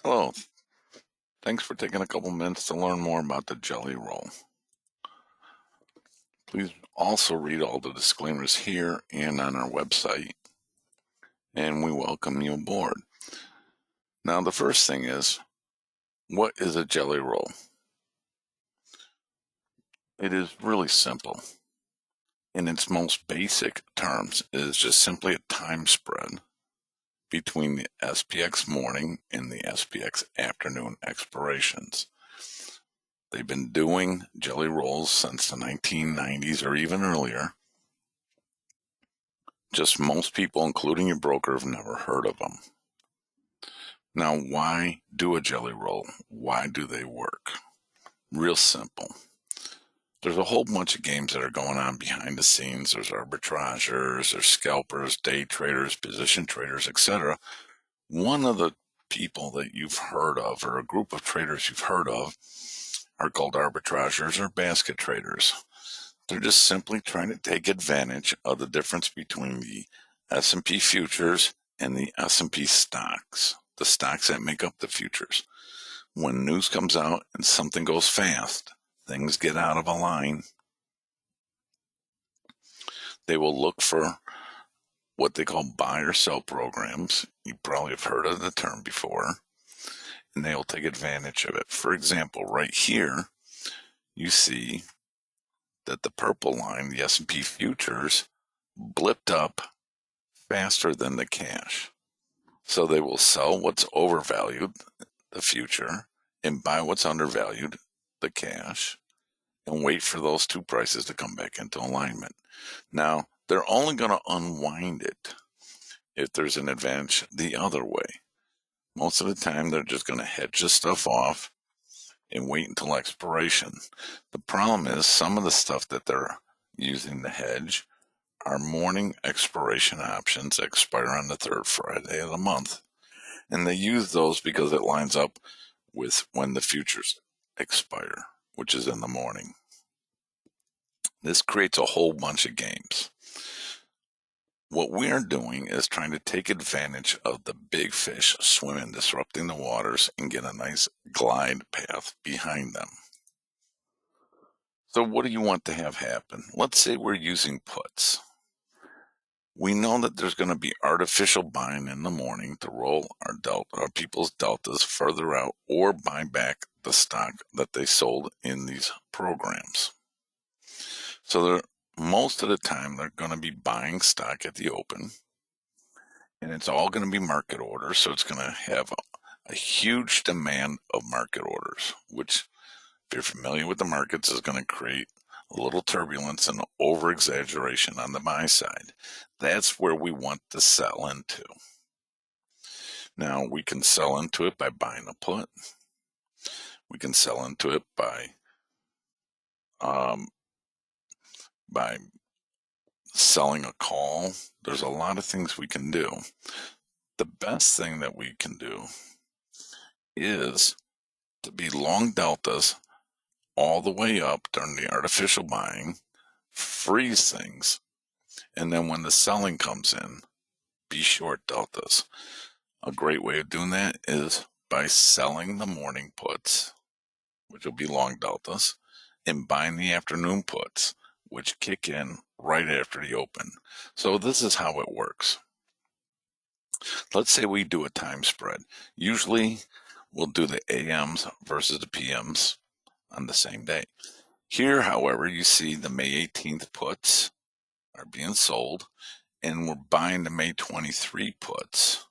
Hello, thanks for taking a couple minutes to learn more about the jelly roll. Please also read all the disclaimers here and on our website, and we welcome you aboard. Now, the first thing is, what is a jelly roll? It is really simple. In its most basic terms, it is just simply a time spread between the SPX morning and the SPX afternoon expirations. They've been doing jelly rolls since the 1990s or even earlier. Just most people, including your broker, have never heard of them. Now, why do a jelly roll? Why do they work? Real simple. There's a whole bunch of games that are going on behind the scenes. There's arbitrageurs, there's scalpers, day traders, position traders, etc. One of the people that you've heard of, or a group of traders you've heard of, are called arbitrageurs or basket traders. They're just simply trying to take advantage of the difference between the S&P futures and the S&P stocks, the stocks that make up the futures. When news comes out and something goes fast, things get out of a line, they will look for what they call buy or sell programs. You probably have heard of the term before, and they will take advantage of it. For example, right here, you see that the purple line, the S&P futures, blipped up faster than the cash. So they will sell what's overvalued, the future, and buy what's undervalued, the cash, and wait for those two prices to come back into alignment. Now, they're only going to unwind it if there's an advantage the other way. Most of the time, they're just going to hedge this stuff off and wait until expiration. The problem is some of the stuff that they're using to hedge are morning expiration options that expire on the third Friday of the month. And they use those because it lines up with when the futures expire, which is in the morning. This creates a whole bunch of games. What we are doing is trying to take advantage of the big fish swimming, disrupting the waters, and get a nice glide path behind them. So what do you want to have happen? Let's say we're using puts. We know that there's going to be artificial buying in the morning to roll our people's deltas further out or buy back the stock that they sold in these programs. So most of the time they're going to be buying stock at the open, and it's all going to be market orders. So it's going to have a huge demand of market orders, which, if you're familiar with the markets, is going to create a little turbulence and over exaggeration on the buy side. That's where we want to sell into. Now, we can sell into it by buying a put. We can sell into it by selling a call. There's a lot of things we can do. The best thing that we can do is to be long deltas all the way up during the artificial buying, freeze things, and then when the selling comes in, be short deltas. A great way of doing that is by selling the morning puts, which will be long deltas, and buying the afternoon puts, which kick in right after the open. So this is how it works. Let's say we do a time spread. Usually we'll do the AMs versus the PMs on the same day. Here, however, you see the May 18th puts are being sold, and we're buying the May 23 puts.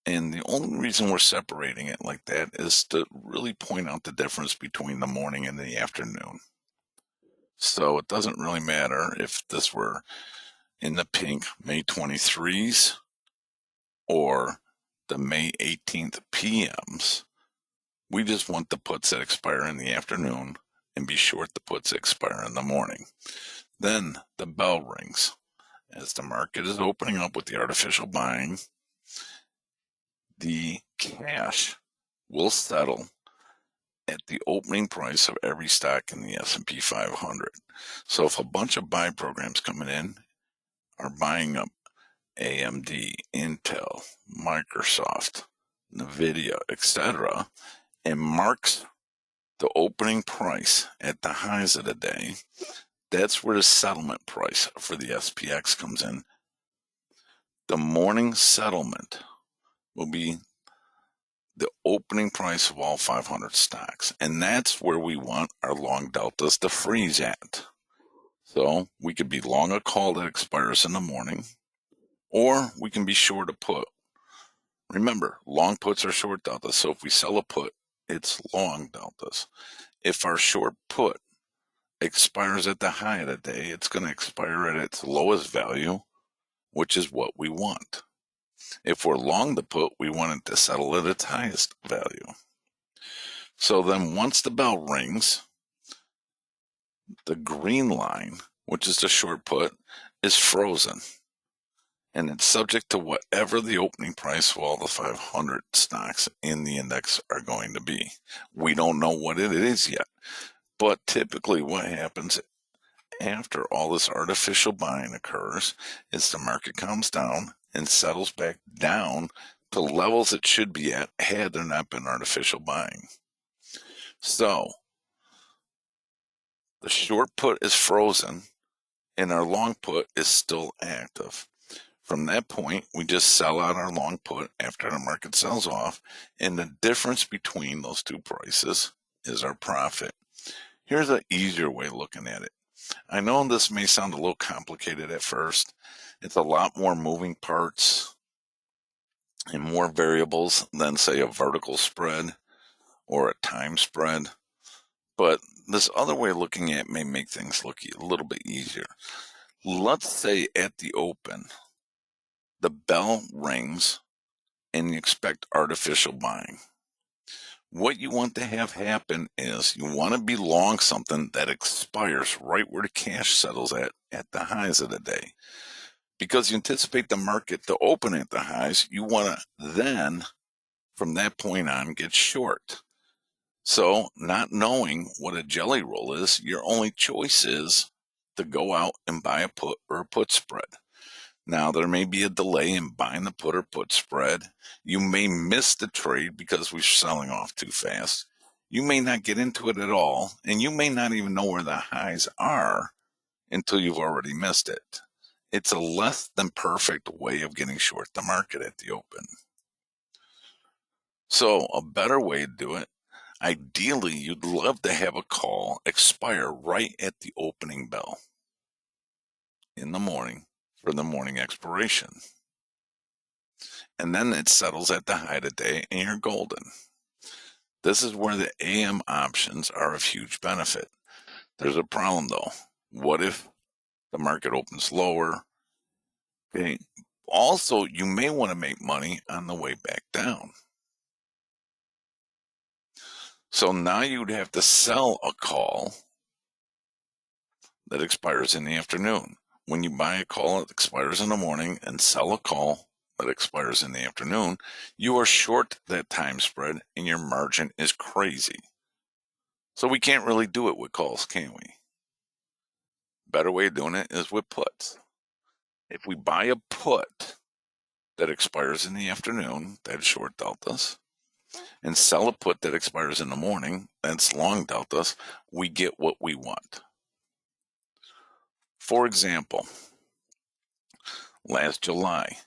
And the only reason we're separating it like that is to really point out the difference between the morning and the afternoon. So it doesn't really matter if this were in the pink May 23s or the May 18th PMs. We just want the puts that expire in the afternoon and be short the puts that expire in the morning. Then the bell rings. As the market is opening up with the artificial buying, the cash will settle at the opening price of every stock in the S&P 500. So if a bunch of buy programs coming in are buying up AMD, Intel, Microsoft, NVIDIA, etc., and marks the opening price at the highs of the day, that's where the settlement price for the SPX comes in. The morning settlement will be the opening price of all 500 stocks, and that's where we want our long deltas to freeze at. So we could be long a call that expires in the morning, or we can be short a put. Remember, long puts are short deltas, so if we sell a put, it's long deltas. If our short put expires at the high of the day, it's going to expire at its lowest value, which is what we want. If we're long the put, we want it to settle at its highest value. So then once the bell rings, the green line, which is the short put, is frozen. And it's subject to whatever the opening price of all the 500 stocks in the index are going to be. We don't know what it is yet. But typically what happens after all this artificial buying occurs is the market calms down and settles back down to levels it should be at had there not been artificial buying. So the short put is frozen and our long put is still active. From that point, we just sell out our long put after the market sells off, and the difference between those two prices is our profit. Here's an easier way of looking at it. I know this may sound a little complicated at first. It's a lot more moving parts and more variables than, say, a vertical spread or a time spread. But this other way of looking at it may make things look a little bit easier. Let's say at the open, the bell rings and you expect artificial buying. What you want to have happen is you want to be long something that expires right where the cash settles at the highs of the day. Because you anticipate the market to open at the highs, you want to then, from that point on, get short. So, not knowing what a jelly roll is, your only choice is to go out and buy a put or a put spread. Now, there may be a delay in buying the put or put spread. You may miss the trade because we're selling off too fast. You may not get into it at all, and you may not even know where the highs are until you've already missed it. It's a less than perfect way of getting short the market at the open. So, a better way to do it, ideally, you'd love to have a call expire right at the opening bell in the morning for the morning expiration. And then it settles at the high of the day and you're golden. This is where the AM options are of huge benefit. There's a problem though. What if the market opens lower? Okay. Also, you may want to make money on the way back down. So now you'd have to sell a call that expires in the afternoon. When you buy a call that expires in the morning and sell a call that expires in the afternoon, you are short that time spread and your margin is crazy. So we can't really do it with calls, can we? Better way of doing it is with puts. If we buy a put that expires in the afternoon, that's short deltas, and sell a put that expires in the morning, that's long deltas, we get what we want. For example, last July,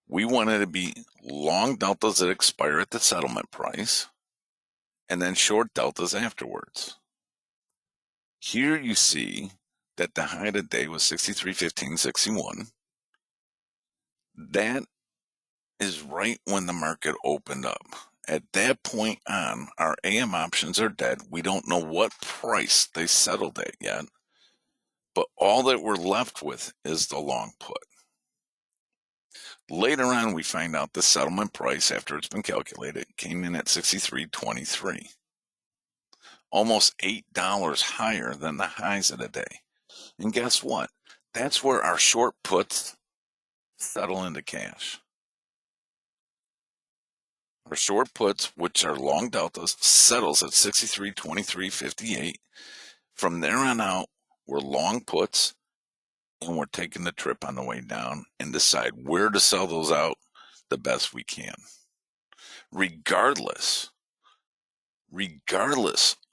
we wanted to be long deltas that expire at the settlement price and then short deltas afterwards. Here you see that the high of the day was 63.1561. That is right when the market opened up. At that point on, our AM options are dead. We don't know what price they settled at yet, but all that we're left with is the long put. Later on, we find out the settlement price, after it's been calculated, came in at 63.23, almost $8 higher than the highs of the day. And guess what? That's where our short puts settle into cash. Our short puts, which are long deltas, settles at 63.2358. From there on out, we're long puts, and we're taking the trip on the way down and decide where to sell those out the best we can. regardless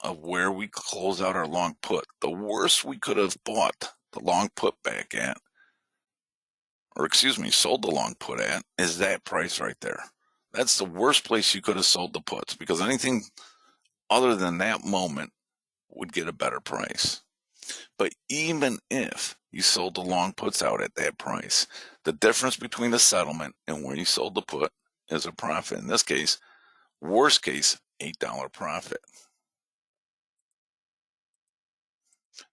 of where we close out our long put. The worst we could have bought the long put back at, or excuse me, sold the long put at, is that price right there. That's the worst place you could have sold the puts, because anything other than that moment would get a better price. But even if you sold the long puts out at that price, the difference between the settlement and where you sold the put is a profit. In this case, worst case, $8 profit.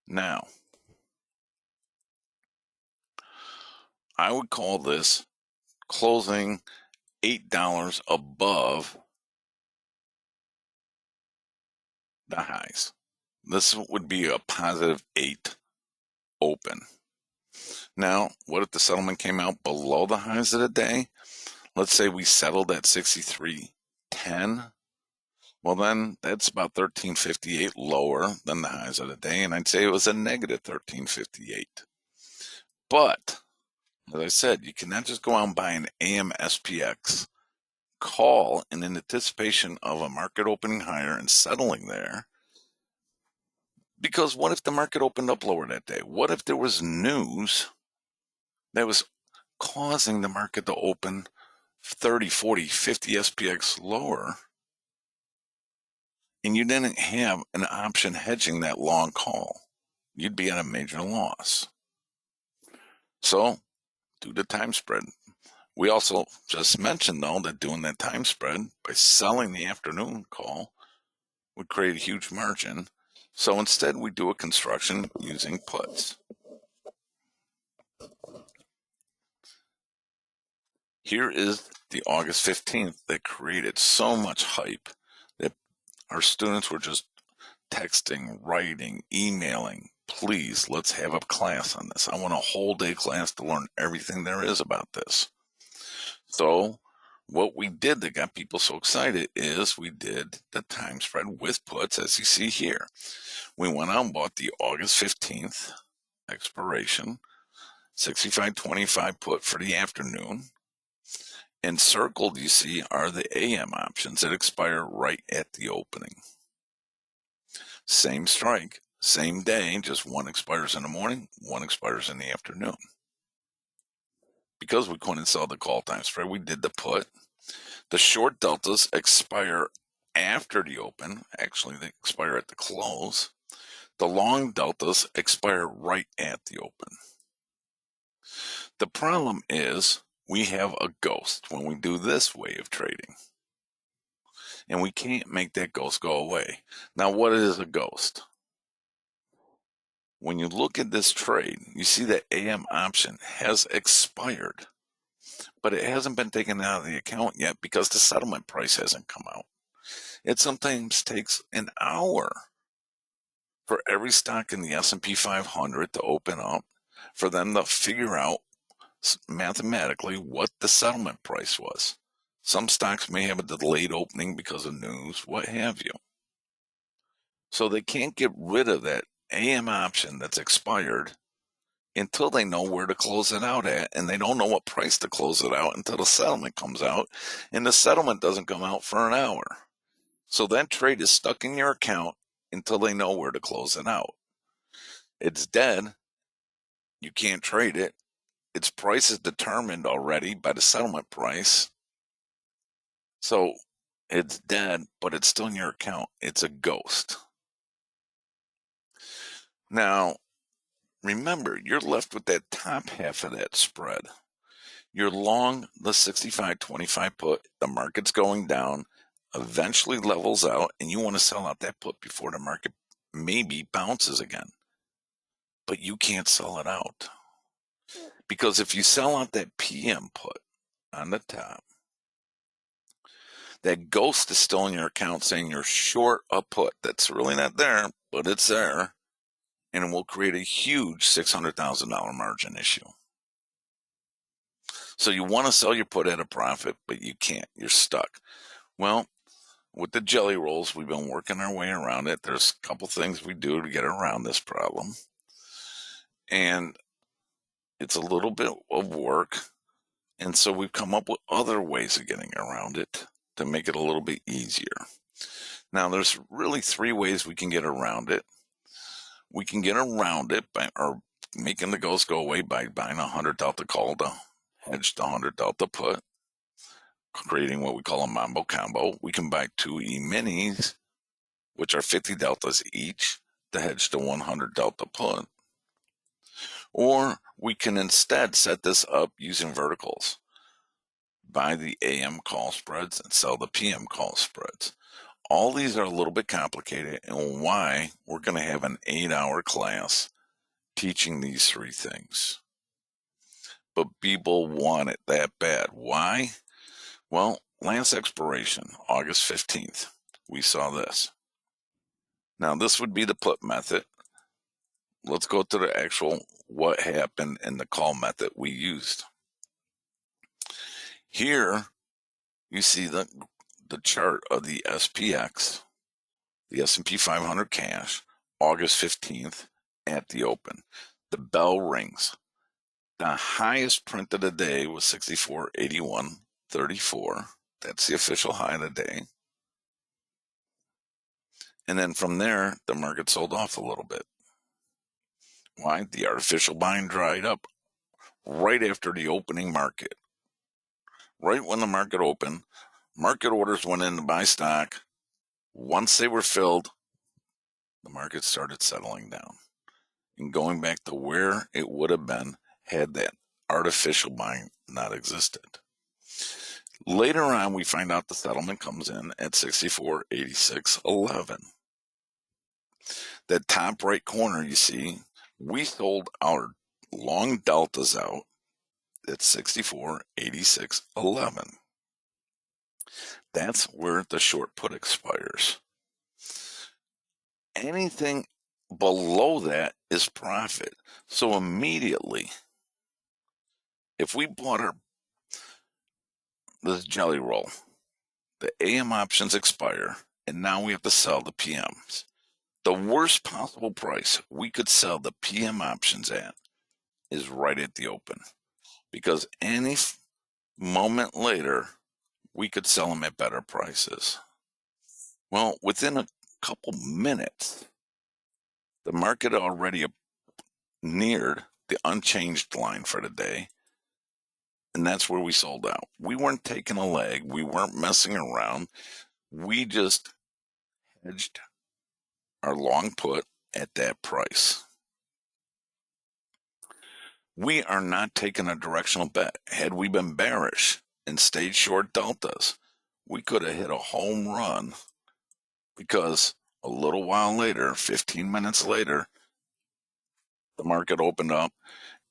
Now, I would call this closing $8 above the highs. This would be a positive 8 open. Now, what if the settlement came out below the highs of the day? Let's say we settled at 63.10. Well, then that's about 13.58 lower than the highs of the day, and I'd say it was a negative 13.58. But, as I said, you cannot just go out and buy an AM SPX call in anticipation of a market opening higher and settling there. Because what if the market opened up lower that day? What if there was news that was causing the market to open 30, 40, 50 SPX lower, and you didn't have an option hedging that long call? You'd be at a major loss. So, do the time spread. We also just mentioned, though, that doing that time spread by selling the afternoon call would create a huge margin. So instead, we do a construction using puts. Here is the August 15th that created so much hype that our students were just texting, writing, emailing. Please, let's have a class on this. I want a whole day class to learn everything there is about this. So what we did that got people so excited is we did the time spread with puts, as you see here. We went out and bought the August 15th expiration 65.25 put for the afternoon. And circled, you see, are the AM options that expire right at the opening. Same strike, same day, just one expires in the morning, one expires in the afternoon. Because we couldn't sell the call time spread, we did the put. The short deltas expire after the open. Actually, they expire at the close. The long deltas expire right at the open. The problem is we have a ghost when we do this way of trading, and we can't make that ghost go away. Now, what is a ghost? When you look at this trade, you see that AM option has expired, but it hasn't been taken out of the account yet because the settlement price hasn't come out. It sometimes takes an hour for every stock in the S&P 500 to open up, for them to figure out mathematically what the settlement price was. Some stocks may have a delayed opening because of news, what have you. So they can't get rid of that AM option that's expired until they know where to close it out at, and they don't know what price to close it out until the settlement comes out, and the settlement doesn't come out for an hour. So that trade is stuck in your account until they know where to close it out. It's dead. You can't trade it. Its price is determined already by the settlement price. So it's dead, but it's still in your account. It's a ghost. Now, remember, you're left with that top half of that spread. You're long the 65.25 put. The market's going down, eventually levels out, and you want to sell out that put before the market maybe bounces again. But you can't sell it out. Because if you sell out that PM put on the top, that ghost is still in your account saying you're short a put that's really not there, but it's there, and it will create a huge $600,000 margin issue. So you want to sell your put at a profit, but you can't. You're stuck. Well, with the jelly rolls, we've been working our way around it. There's a couple things we do to get around this problem. And it's a little bit of work. And so we've come up with other ways of getting around it to make it a little bit easier. Now, there's really three ways we can get around it. We can get around it by making the ghost go away by buying a 100 delta call to hedge the 100 delta put, creating what we call a mambo combo. We can buy two E-minis, which are 50 deltas each, to hedge the 100 delta put. Or we can instead set this up using verticals. Buy the AM call spreads and sell the PM call spreads. All these are a little bit complicated, and why we're going to have an 8-hour class teaching these three things. But people want it that bad. Why? Well, last expiration, August 15th, we saw this. Now, this would be the put method. Let's go to the actual what happened in the call method we used. Here, you see the chart of the SPX, the S&P 500 cash, August 15th at the open. The bell rings. The highest print of the day was 64.8134. That's the official high of the day. And then from there, the market sold off a little bit. Why? The artificial buying dried up right after the opening market. Right when the market opened, market orders went in to buy stock. Once they were filled, the market started settling down and going back to where it would have been had that artificial buying not existed. Later on, we find out the settlement comes in at 64.8611. That top right corner, you see, we sold our long deltas out at 64.8611. That's where the short put expires. Anything below that is profit. So immediately, if we bought this jelly roll, the AM options expire, and now we have to sell the PMs. The worst possible price we could sell the PM options at is right at the open, because any moment later, we could sell them at better prices. Well, within a couple minutes, the market already neared the unchanged line for the day, and that's where we sold out. We weren't taking a leg. We weren't messing around. We just hedged our long put at that price. We are not taking a directional bet. Had we been bearish and stayed short deltas, we could have hit a home run, because a little while later, 15 minutes later, the market opened up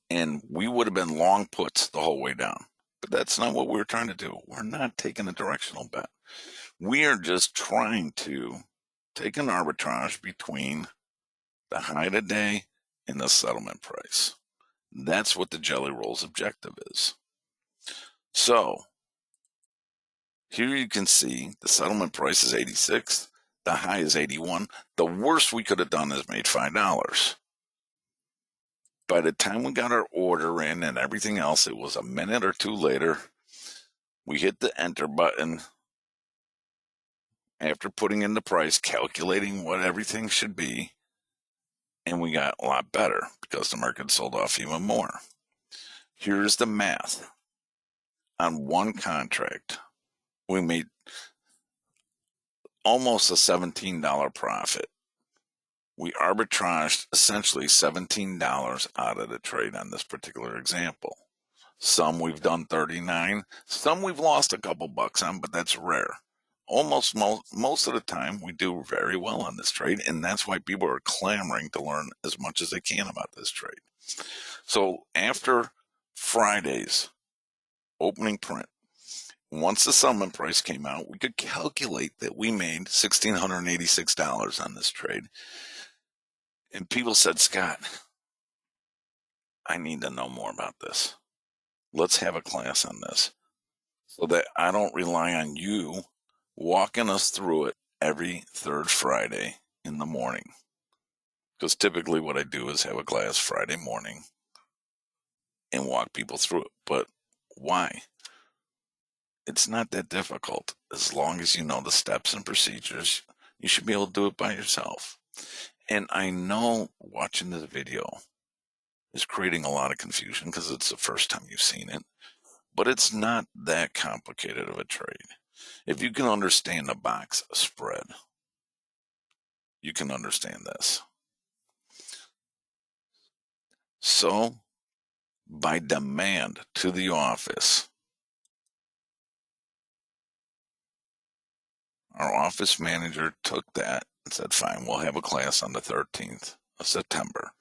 and we would have been long puts the whole way down. But that's not what we're trying to do. We're not taking a directional bet. We are just trying to take an arbitrage between the high of the day and the settlement price. That's what the jelly roll's objective is. So here you can see the settlement price is 86. The high is 81. The worst we could have done is made $5. By the time we got our order in and everything else, it was a minute or two later. We hit the enter button after putting in the price, calculating what everything should be, and we got a lot better because the market sold off even more. Here's the math. On one contract, we made almost a $17 profit. We arbitraged essentially $17 out of the trade on this particular example. Some we've done 39, some we've lost a couple bucks on, but that's rare. Almost most of the time, we do very well on this trade, and that's why people are clamoring to learn as much as they can about this trade. So after Friday's opening print, once the settlement price came out, we could calculate that we made $1,686 on this trade. And people said, Scott, I need to know more about this. Let's have a class on this so that I don't rely on you walking us through it every third Friday in the morning. Because typically what I do is have a class Friday morning and walk people through it. But why? It's not that difficult. As long as you know the steps and procedures, you should be able to do it by yourself. And I know watching this video is creating a lot of confusion because it's the first time you've seen it, but it's not that complicated of a trade. If you can understand the box spread, you can understand this. So, by demand to the office, our office manager took that and said, fine, we'll have a class on the 13th of September.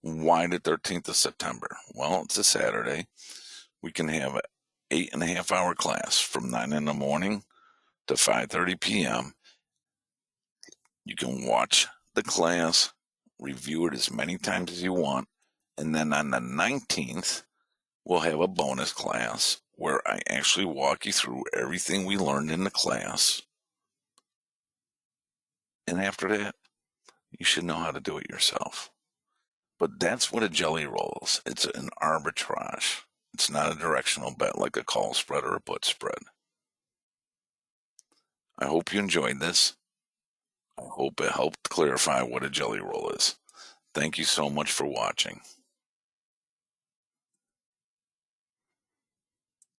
Why the 13th of September? Well, it's a Saturday. We can have an 8.5 hour class from 9 in the morning to 5:30 p.m. You can watch the class, review it as many times as you want, and then on the 19th, we'll have a bonus class where I actually walk you through everything we learned in the class. And after that, you should know how to do it yourself. But that's what a jelly roll is. It's an arbitrage. It's not a directional bet like a call spread or a put spread. I hope you enjoyed this. I hope it helped clarify what a jelly roll is. Thank you so much for watching.